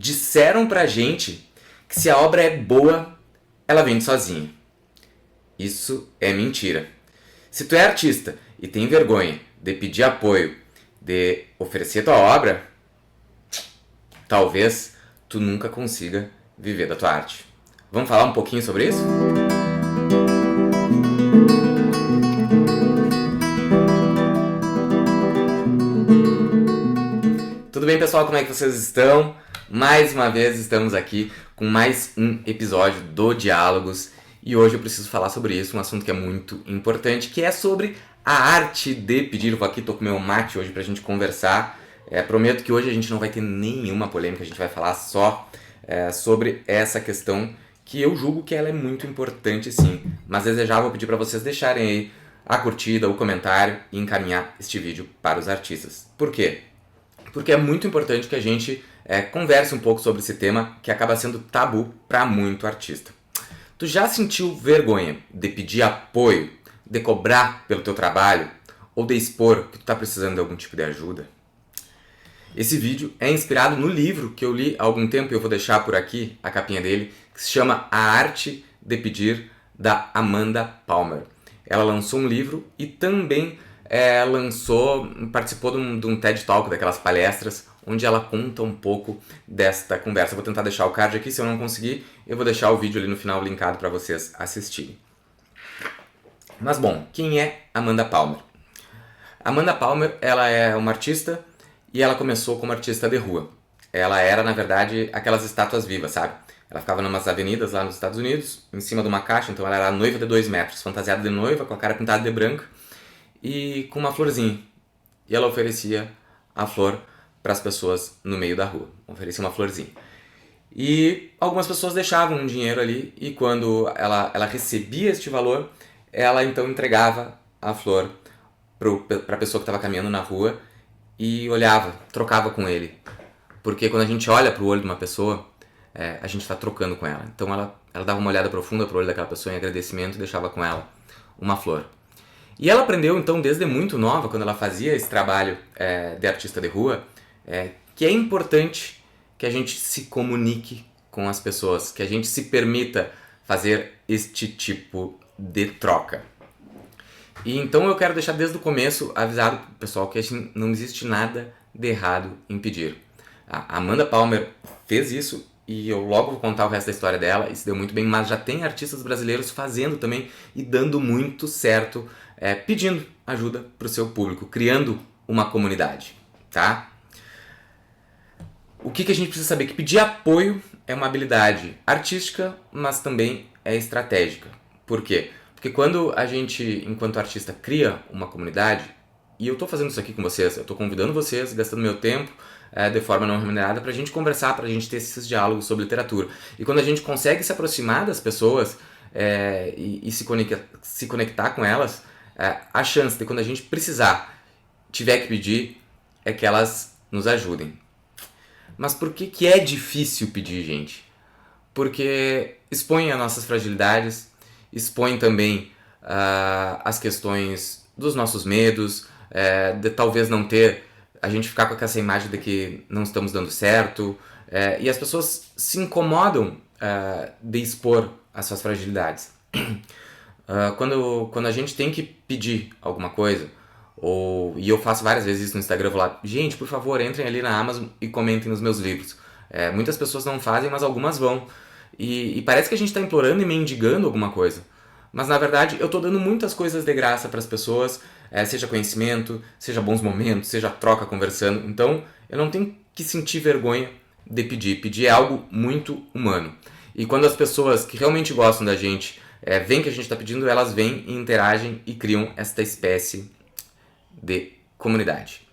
Disseram pra gente que se a obra é boa, ela vende sozinha. Isso é mentira. Se tu é artista e tem vergonha de pedir apoio, de oferecer tua obra, talvez tu nunca consiga viver da tua arte. Vamos falar um pouquinho sobre isso? Tudo bem, pessoal? Como é que vocês estão? Mais uma vez estamos aqui com mais um episódio do Diálogos e hoje eu preciso falar sobre isso, um assunto que é muito importante, que é sobre a arte de pedir. Eu vou aqui, tô com meu mate hoje pra gente conversar. Prometo que hoje a gente não vai ter nenhuma polêmica, a gente vai falar só sobre essa questão que eu julgo que ela é muito importante sim. Mas desde já vou pedir para vocês deixarem aí a curtida, o comentário e encaminhar este vídeo para os artistas. Por quê? Porque é muito importante que a gente converse um pouco sobre esse tema que acaba sendo tabu para muito artista. Tu já sentiu vergonha de pedir apoio, de cobrar pelo teu trabalho ou de expor que tu tá precisando de algum tipo de ajuda? Esse vídeo é inspirado no livro que eu li há algum tempo e eu vou deixar por aqui a capinha dele, que se chama A Arte de Pedir, da Amanda Palmer. Ela lançou um livro e também participou de um TED Talk, daquelas palestras, onde ela conta um pouco desta conversa. Eu vou tentar deixar o card aqui, se eu não conseguir, eu vou deixar o vídeo ali no final linkado para vocês assistirem. Mas bom, quem é Amanda Palmer? Amanda Palmer, ela é uma artista e ela começou como artista de rua. Ela era, na verdade, aquelas estátuas vivas, sabe? Ela ficava em umas avenidas lá nos Estados Unidos, em cima de uma caixa, então ela era a noiva de 2 metros, fantasiada de noiva, com a cara pintada de branco, e com uma florzinha. E ela oferecia a flor para as pessoas no meio da rua. Oferecia uma florzinha. E algumas pessoas deixavam um dinheiro ali e quando ela recebia este valor, ela então entregava a flor para a pessoa que estava caminhando na rua e olhava, trocava com ele. Porque quando a gente olha para o olho de uma pessoa, a gente está trocando com ela. Então ela dava uma olhada profunda para o olho daquela pessoa em agradecimento e deixava com ela uma flor. E ela aprendeu, então, desde muito nova, quando ela fazia esse trabalho de artista de rua, que é importante que a gente se comunique com as pessoas, que a gente se permita fazer este tipo de troca. E então eu quero deixar desde o começo avisado pro pessoal que assim, não existe nada de errado em pedir. A Amanda Palmer fez isso e eu logo vou contar o resto da história dela, isso deu muito bem, mas já tem artistas brasileiros fazendo também e dando muito certo, pedindo ajuda para o seu público, criando uma comunidade, tá? O que a gente precisa saber? Que pedir apoio é uma habilidade artística, mas também é estratégica. Por quê? Porque quando a gente, enquanto artista, cria uma comunidade, e eu estou fazendo isso aqui com vocês, eu estou convidando vocês, gastando meu tempo de forma não remunerada para a gente conversar, para a gente ter esses diálogos sobre literatura. E quando a gente consegue se aproximar das pessoas e se conectar com elas, a chance de quando a gente precisar, tiver que pedir, é que elas nos ajudem. Mas por que é difícil pedir, gente? Porque expõe as nossas fragilidades, expõe também as questões dos nossos medos, de talvez não ter, a gente ficar com essa imagem de que não estamos dando certo, e as pessoas se incomodam de expor as suas fragilidades. Quando a gente tem que pedir alguma coisa, e eu faço várias vezes isso no Instagram, eu vou lá, gente, por favor, entrem ali na Amazon e comentem nos meus livros. Muitas pessoas não fazem, mas algumas vão. E parece que a gente está implorando e mendigando alguma coisa. Mas na verdade eu estou dando muitas coisas de graça para as pessoas, seja conhecimento, seja bons momentos, seja troca conversando. Então eu não tenho que sentir vergonha de pedir. Pedir é algo muito humano. E quando as pessoas que realmente gostam da gente veem que a gente está pedindo, elas vêm e interagem e criam esta espécie de comunidade.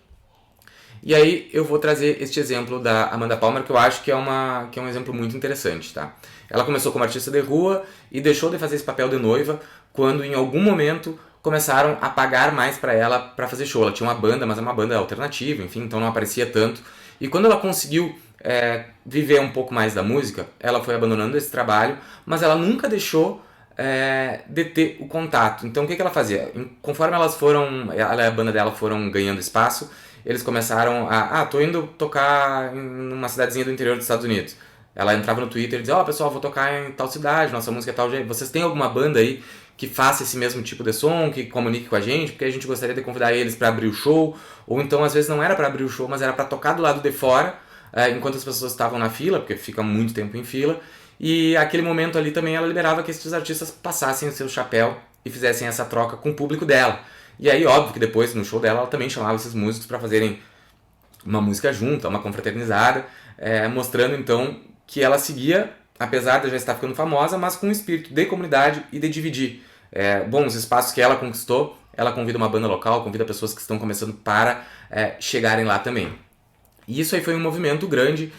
E aí eu vou trazer este exemplo da Amanda Palmer, que eu acho que é um exemplo muito interessante, tá? Ela começou como artista de rua e deixou de fazer esse papel de noiva quando em algum momento começaram a pagar mais para ela para fazer show. Ela tinha uma banda, mas é uma banda alternativa, enfim, então não aparecia tanto. E quando ela conseguiu viver um pouco mais da música, ela foi abandonando esse trabalho, mas ela nunca deixou de ter o contato. Então o que ela fazia? Conforme ela e a banda dela foram ganhando espaço, eles começaram tô indo tocar em uma cidadezinha do interior dos Estados Unidos. Ela entrava no Twitter e dizia, pessoal, vou tocar em tal cidade, nossa música é tal jeito. Vocês têm alguma banda aí que faça esse mesmo tipo de som, que comunique com a gente? Porque a gente gostaria de convidar eles para abrir o show. Ou então, às vezes, não era para abrir o show, mas era para tocar do lado de fora, enquanto as pessoas estavam na fila, porque fica muito tempo em fila. E aquele momento ali também ela liberava que esses artistas passassem o seu chapéu e fizessem essa troca com o público dela. E aí, óbvio que depois, no show dela, ela também chamava esses músicos para fazerem uma música junta, uma confraternizada, mostrando então que ela seguia, apesar de já estar ficando famosa, mas com um espírito de comunidade e de dividir. Os espaços que ela conquistou, ela convida uma banda local, convida pessoas que estão começando para chegarem lá também. E isso aí foi um movimento grande,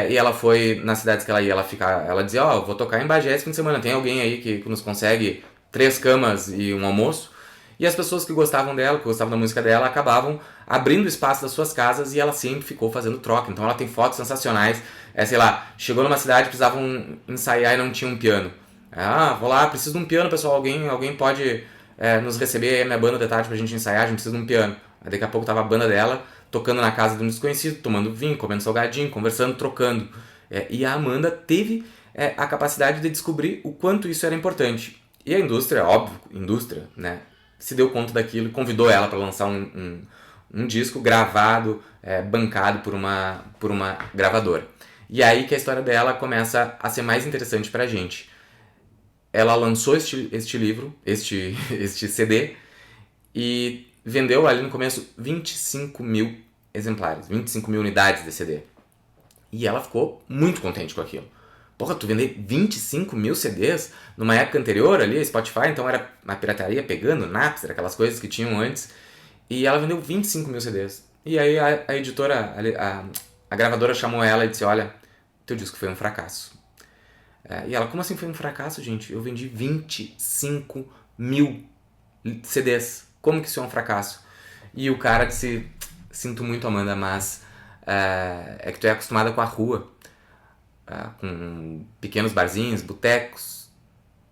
e ela foi, nas cidades que ela ia, ela dizia, vou tocar em Bagé esse fim de semana, tem alguém aí que nos consegue 3 camas e um almoço? E as pessoas que gostavam dela, que gostavam da música dela, acabavam abrindo espaço das suas casas e ela sempre ficou fazendo troca. Então ela tem fotos sensacionais. Chegou numa cidade, precisavam ensaiar e não tinha um piano. Vou lá, preciso de um piano, pessoal. Alguém pode nos receber aí a minha banda de tarde pra gente ensaiar, a gente precisa de um piano. Aí daqui a pouco tava a banda dela tocando na casa de um desconhecido, tomando vinho, comendo salgadinho, conversando, trocando. E a Amanda teve a capacidade de descobrir o quanto isso era importante. E a indústria, óbvio, né, se deu conta daquilo e convidou ela para lançar um disco gravado, bancado por uma gravadora. E aí que a história dela começa a ser mais interessante pra gente. Ela lançou este livro, este CD, e vendeu ali no começo 25 mil exemplares, 25 mil unidades de CD. E ela ficou muito contente com aquilo. Porra, tu vender 25 mil CDs numa época anterior ali, Spotify, então era uma pirataria pegando, Napster, aquelas coisas que tinham antes. E ela vendeu 25 mil CDs. E aí a editora, a gravadora chamou ela e disse, olha, teu disco foi um fracasso. E ela, como assim foi um fracasso, gente? Eu vendi 25 mil CDs. Como que isso é um fracasso? E o cara disse, sinto muito, Amanda, mas é que tu é acostumada com a rua. Com pequenos barzinhos, botecos,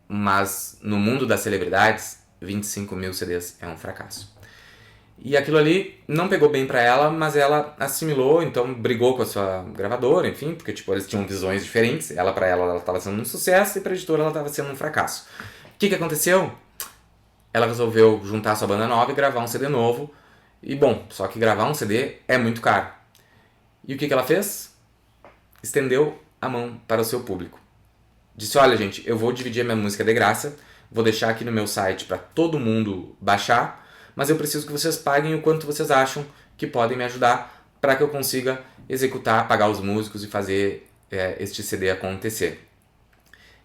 mas no mundo das celebridades, 25 mil CDs é um fracasso. E aquilo ali não pegou bem pra ela, mas ela assimilou, então brigou com a sua gravadora, enfim, porque eles tinham visões diferentes. Pra ela estava sendo um sucesso e pra editora ela estava sendo um fracasso. O que aconteceu? Ela resolveu juntar a sua banda nova e gravar um CD novo. E bom, só que gravar um CD é muito caro. E o que ela fez? Estendeu a mão para o seu público. Disse, olha gente, eu vou dividir a minha música de graça, vou deixar aqui no meu site para todo mundo baixar, mas eu preciso que vocês paguem o quanto vocês acham que podem me ajudar para que eu consiga executar, pagar os músicos e fazer este CD acontecer.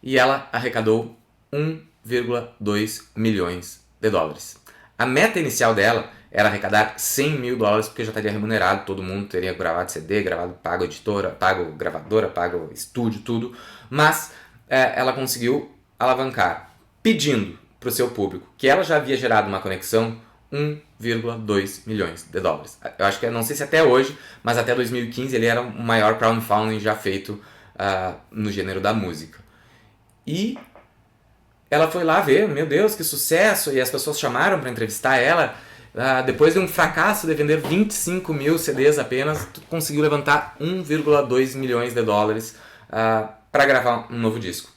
E ela arrecadou 1,2 milhões de dólares. A meta inicial dela era arrecadar 100 mil dólares, porque já estaria remunerado, todo mundo teria gravado CD, pago editora, pago gravadora, pago estúdio, tudo. Mas ela conseguiu alavancar, pedindo para o seu público, que ela já havia gerado uma conexão, 1,2 milhões de dólares. Eu acho que, não sei se até hoje, mas até 2015 ele era o maior crowdfunding já feito no gênero da música. E ela foi lá ver, meu Deus, que sucesso, e as pessoas chamaram para entrevistar ela. Depois de um fracasso de vender 25 mil CDs apenas, tu conseguiu levantar 1,2 milhões de dólares para gravar um novo disco.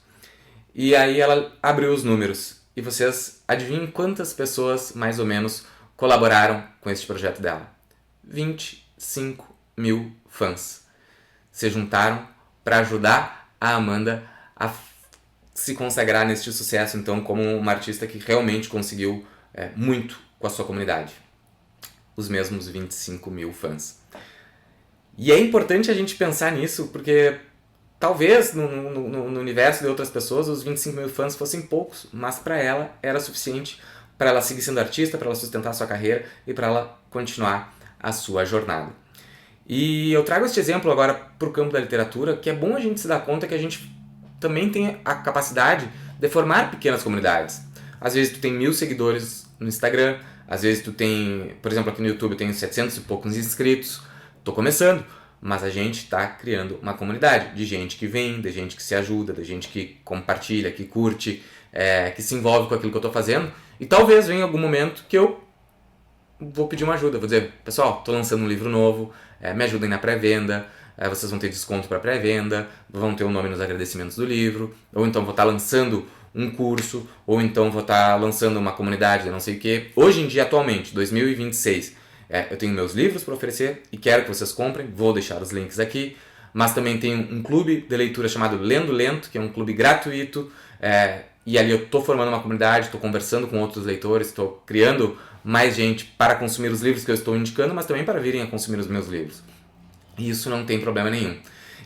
E aí ela abriu os números. E vocês adivinhem quantas pessoas, mais ou menos, colaboraram com este projeto dela? 25 mil fãs se juntaram para ajudar a Amanda a se consagrar neste sucesso, então, como uma artista que realmente conseguiu muito com a sua comunidade. Os mesmos 25 mil fãs. E é importante a gente pensar nisso, porque talvez no universo de outras pessoas os 25 mil fãs fossem poucos, mas para ela era suficiente para ela seguir sendo artista, para ela sustentar a sua carreira e para ela continuar a sua jornada. E eu trago este exemplo agora para o campo da literatura, que é bom a gente se dar conta que a gente também tem a capacidade de formar pequenas comunidades. Às vezes tu tem 1000 seguidores no Instagram, às vezes tu tem, por exemplo, aqui no YouTube eu tenho 700 e poucos inscritos, tô começando, mas a gente está criando uma comunidade de gente que vem, de gente que se ajuda, de gente que compartilha, que curte, que se envolve com aquilo que eu estou fazendo, e talvez venha algum momento que eu vou pedir uma ajuda, vou dizer, pessoal, tô lançando um livro novo, me ajudem na pré-venda, vocês vão ter desconto para pré-venda, vão ter o nome nos agradecimentos do livro, ou então vou estar lançando um curso, ou então vou estar lançando uma comunidade de não sei o que. Hoje em dia, atualmente, 2026, eu tenho meus livros para oferecer e quero que vocês comprem, vou deixar os links aqui, mas também tenho um clube de leitura chamado Lendo Lento, que é um clube gratuito, e ali eu estou formando uma comunidade, estou conversando com outros leitores, estou criando mais gente para consumir os livros que eu estou indicando, mas também para virem a consumir os meus livros. E isso não tem problema nenhum.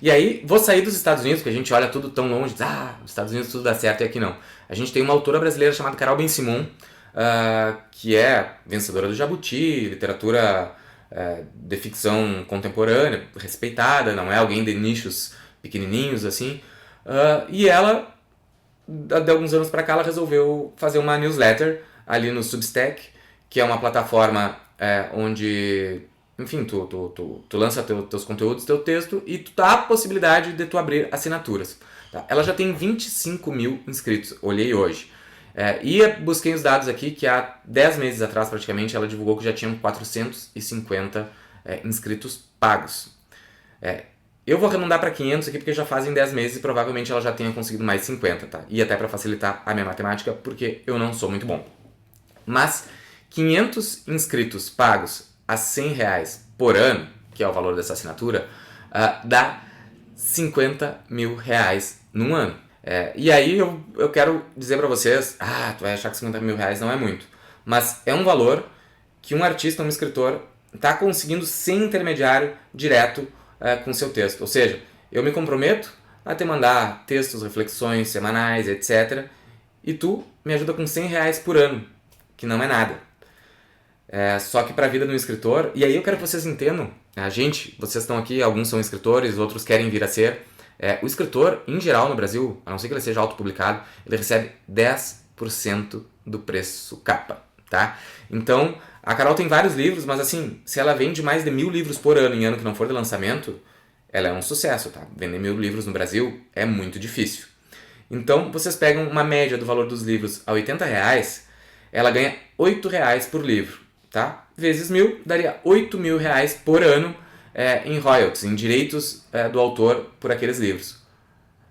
E aí, vou sair dos Estados Unidos, que a gente olha tudo tão longe, nos Estados Unidos tudo dá certo e aqui não. A gente tem uma autora brasileira chamada Carol Ben-Simon, que é vencedora do Jabuti, literatura de ficção contemporânea, respeitada, não é alguém de nichos pequenininhos assim. E ela, de alguns anos pra cá, ela resolveu fazer uma newsletter ali no Substack, que é uma plataforma onde, enfim, tu lança teus conteúdos, teu texto, e tu dá a possibilidade de tu abrir assinaturas. Tá? Ela já tem 25 mil inscritos, olhei hoje. E busquei os dados aqui, que há 10 meses atrás, praticamente, ela divulgou que já tinham 450 inscritos pagos. Eu vou arredondar para 500 aqui, porque já fazem 10 meses e provavelmente ela já tenha conseguido mais 50, tá? E até para facilitar a minha matemática, porque eu não sou muito bom. Mas 500 inscritos pagos a R$100 por ano, que é o valor dessa assinatura, dá R$50 mil num ano. E aí eu quero dizer para vocês, tu vai achar que R$50 mil não é muito, mas é um valor que um artista, um escritor, está conseguindo sem intermediário direto com seu texto. Ou seja, eu me comprometo a te mandar textos, reflexões semanais, etc. E tu me ajuda com R$100 por ano, que não é nada. Só que para a vida de um escritor, e aí eu quero que vocês entendam, vocês estão aqui, alguns são escritores, outros querem vir a ser. O escritor, em geral no Brasil, a não ser que ele seja autopublicado, ele recebe 10% do preço capa, tá? Então, a Carol tem vários livros, mas assim, se ela vende mais de 1.000 livros por ano em ano que não for de lançamento, ela é um sucesso, tá? Vender 1.000 livros no Brasil é muito difícil. Então, vocês pegam uma média do valor dos livros a R$80, ela ganha R$8 por livro, tá? Vezes 1.000, daria R$8 mil por ano em royalties, em direitos do autor por aqueles livros.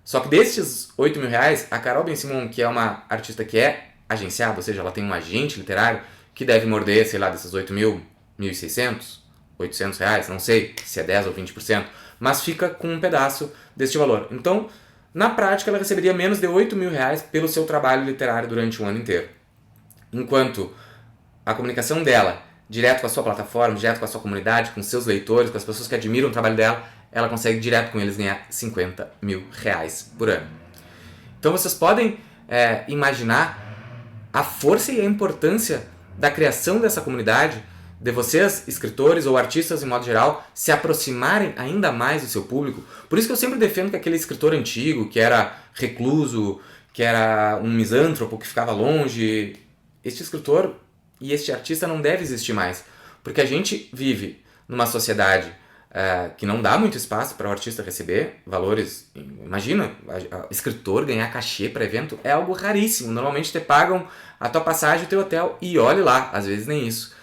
Só que destes R$8 mil, a Carol Ben-Simon, que é uma artista que é agenciada, ou seja, ela tem um agente literário que deve morder, sei lá, desses 8 mil, 1.600, R$800, não sei se é 10 ou 20%, mas fica com um pedaço deste valor. Então, na prática, ela receberia menos de R$8 mil pelo seu trabalho literário durante um ano inteiro. Enquanto a comunicação dela, direto com a sua plataforma, direto com a sua comunidade, com seus leitores, com as pessoas que admiram o trabalho dela, ela consegue direto com eles ganhar R$50 mil por ano. Então vocês podem imaginar a força e a importância da criação dessa comunidade, de vocês, escritores ou artistas em modo geral, se aproximarem ainda mais do seu público. Por isso que eu sempre defendo que aquele escritor antigo, que era recluso, que era um misântropo, que ficava longe, este escritor e este artista não deve existir mais. Porque a gente vive numa sociedade que não dá muito espaço para o artista receber valores. Imagina, escritor ganhar cachê para evento é algo raríssimo. Normalmente te pagam a tua passagem, o teu hotel e olhe lá, às vezes nem isso.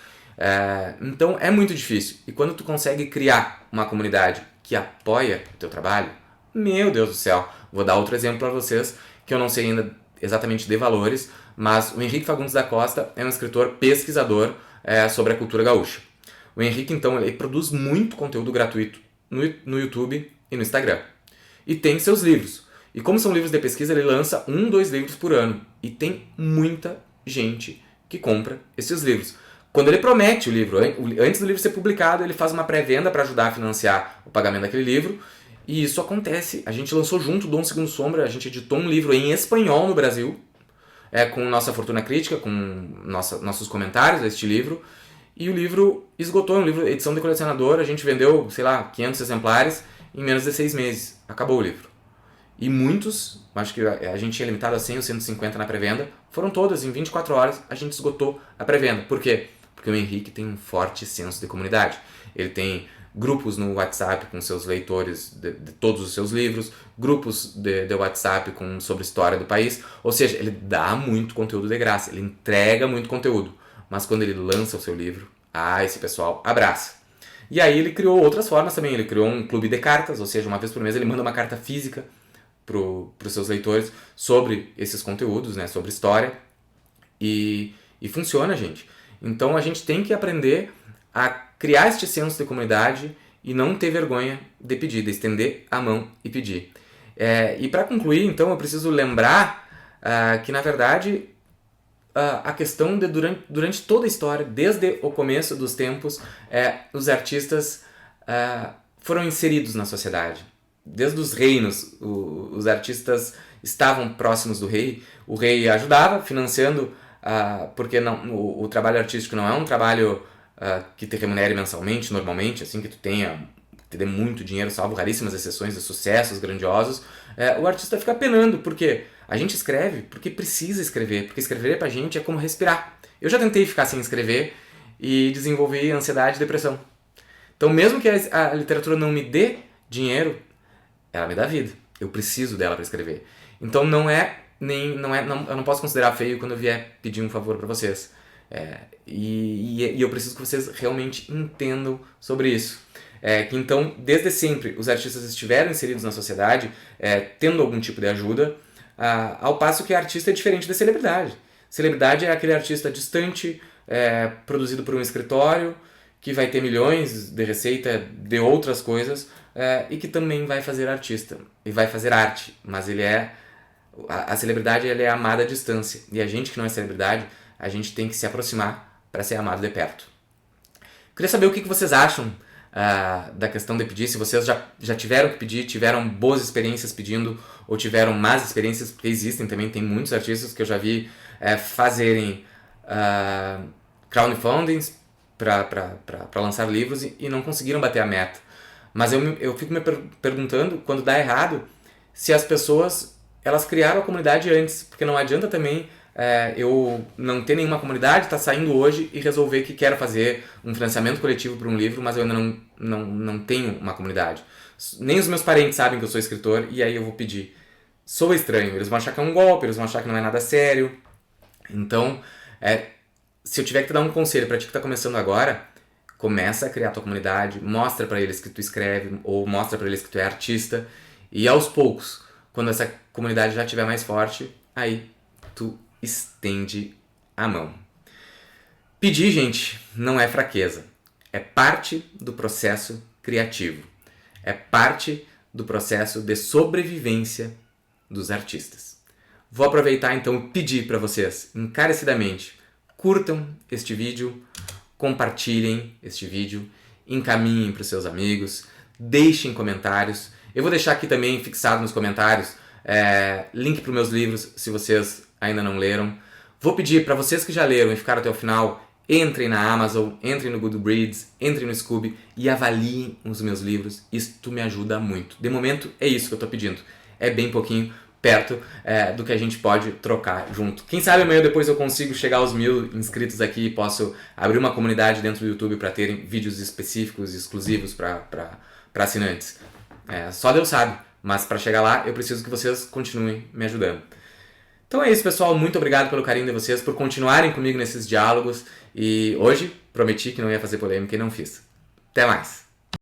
Então é muito difícil. E quando tu consegue criar uma comunidade que apoia o teu trabalho, meu Deus do céu. Vou dar outro exemplo para vocês, que eu não sei ainda exatamente de valores, mas o Henrique Fagundes da Costa é um escritor pesquisador sobre a cultura gaúcha. O Henrique, então, ele produz muito conteúdo gratuito no YouTube e no Instagram. E tem seus livros. E como são livros de pesquisa, ele lança 1, 2 livros por ano. E tem muita gente que compra esses livros. Quando ele promete o livro, antes do livro ser publicado, ele faz uma pré-venda para ajudar a financiar o pagamento daquele livro. E isso acontece. A gente lançou junto, Dom Segundo Sombra, a gente editou um livro em espanhol no Brasil, com nossa fortuna crítica, com nossos comentários a este livro. E o livro esgotou, é um livro, edição de colecionador, a gente vendeu, sei lá, 500 exemplares em menos de 6 meses. Acabou o livro. E muitos, acho que a gente tinha limitado a 100 ou 150 na pré-venda, foram todas, em 24 horas a gente esgotou a pré-venda. Por quê? Porque o Henrique tem um forte senso de comunidade. Ele tem grupos no WhatsApp com seus leitores de todos os seus livros, grupos de WhatsApp sobre história do país, ou seja, ele dá muito conteúdo de graça, ele entrega muito conteúdo. Mas quando ele lança o seu livro, esse pessoal abraça. E aí ele criou outras formas também, ele criou um clube de cartas, ou seja, uma vez por mês ele manda uma carta física para os seus leitores sobre esses conteúdos, né, sobre história, e funciona, gente. Então a gente tem que aprender a criar este senso de comunidade e não ter vergonha de pedir, de estender a mão e pedir. E para concluir, então, eu preciso lembrar que, na verdade, a questão de durante toda a história, desde o começo dos tempos, os artistas foram inseridos na sociedade. Desde os reinos, os artistas estavam próximos do rei. O rei ajudava, financiando, porque o trabalho artístico não é um trabalho que te remunere mensalmente, normalmente, assim, que tu te dê muito dinheiro, salvo raríssimas exceções de sucessos grandiosos. O artista fica penando, porque a gente escreve porque precisa escrever, porque escrever pra gente é como respirar. Eu já tentei ficar sem escrever e desenvolvi ansiedade e depressão. Então, mesmo que a literatura não me dê dinheiro, ela me dá vida. Eu preciso dela para escrever. Então, eu não posso considerar feio quando eu vier pedir um favor para vocês. E eu preciso que vocês realmente entendam sobre isso. Que então, desde sempre, os artistas estiveram inseridos na sociedade, tendo algum tipo de ajuda, ao passo que artista é diferente da celebridade. Celebridade é aquele artista distante, produzido por um escritório, que vai ter milhões de receita de outras coisas, e que também vai fazer artista, e vai fazer arte, mas a celebridade é amada à distância, e a gente que não é celebridade, a gente tem que se aproximar para ser amado de perto. Queria saber o que vocês acham da questão de pedir, se vocês já tiveram que pedir, tiveram boas experiências pedindo, ou tiveram más experiências, porque existem também, tem muitos artistas que eu já vi fazerem crowdfundings para lançar livros e não conseguiram bater a meta. Mas eu fico me perguntando, quando dá errado, se as pessoas elas criaram a comunidade antes, porque não adianta também eu não ter nenhuma comunidade, tá saindo hoje e resolver que quero fazer um financiamento coletivo para um livro, mas eu ainda não tenho uma comunidade. Nem os meus parentes sabem que eu sou escritor e aí eu vou pedir. Sou estranho, eles vão achar que é um golpe, eles vão achar que não é nada sério. Então, se eu tiver que te dar um conselho para ti que tá começando agora, começa a criar a tua comunidade, mostra para eles que tu escreve ou mostra para eles que tu é artista e aos poucos, quando essa comunidade já estiver mais forte, aí tu estende a mão. Pedir, gente, não é fraqueza. É parte do processo criativo. É parte do processo de sobrevivência dos artistas. Vou aproveitar então e pedir para vocês, encarecidamente, curtam este vídeo, compartilhem este vídeo, encaminhem para os seus amigos, deixem comentários. Eu vou deixar aqui também fixado nos comentários link para os meus livros, se vocês ainda não leram. Vou pedir para vocês que já leram e ficaram até o final, entrem na Amazon, entrem no Goodreads, entrem no Scooby e avaliem os meus livros. Isso me ajuda muito. De momento é isso que eu estou pedindo. É bem pouquinho, perto do que a gente pode trocar junto. Quem sabe amanhã depois eu consigo chegar aos 1000 inscritos aqui e posso abrir uma comunidade dentro do YouTube para terem vídeos específicos, exclusivos para assinantes. Só Deus sabe, mas para chegar lá eu preciso que vocês continuem me ajudando. Então é isso, pessoal. Muito obrigado pelo carinho de vocês, por continuarem comigo nesses diálogos. E hoje prometi que não ia fazer polêmica e não fiz. Até mais!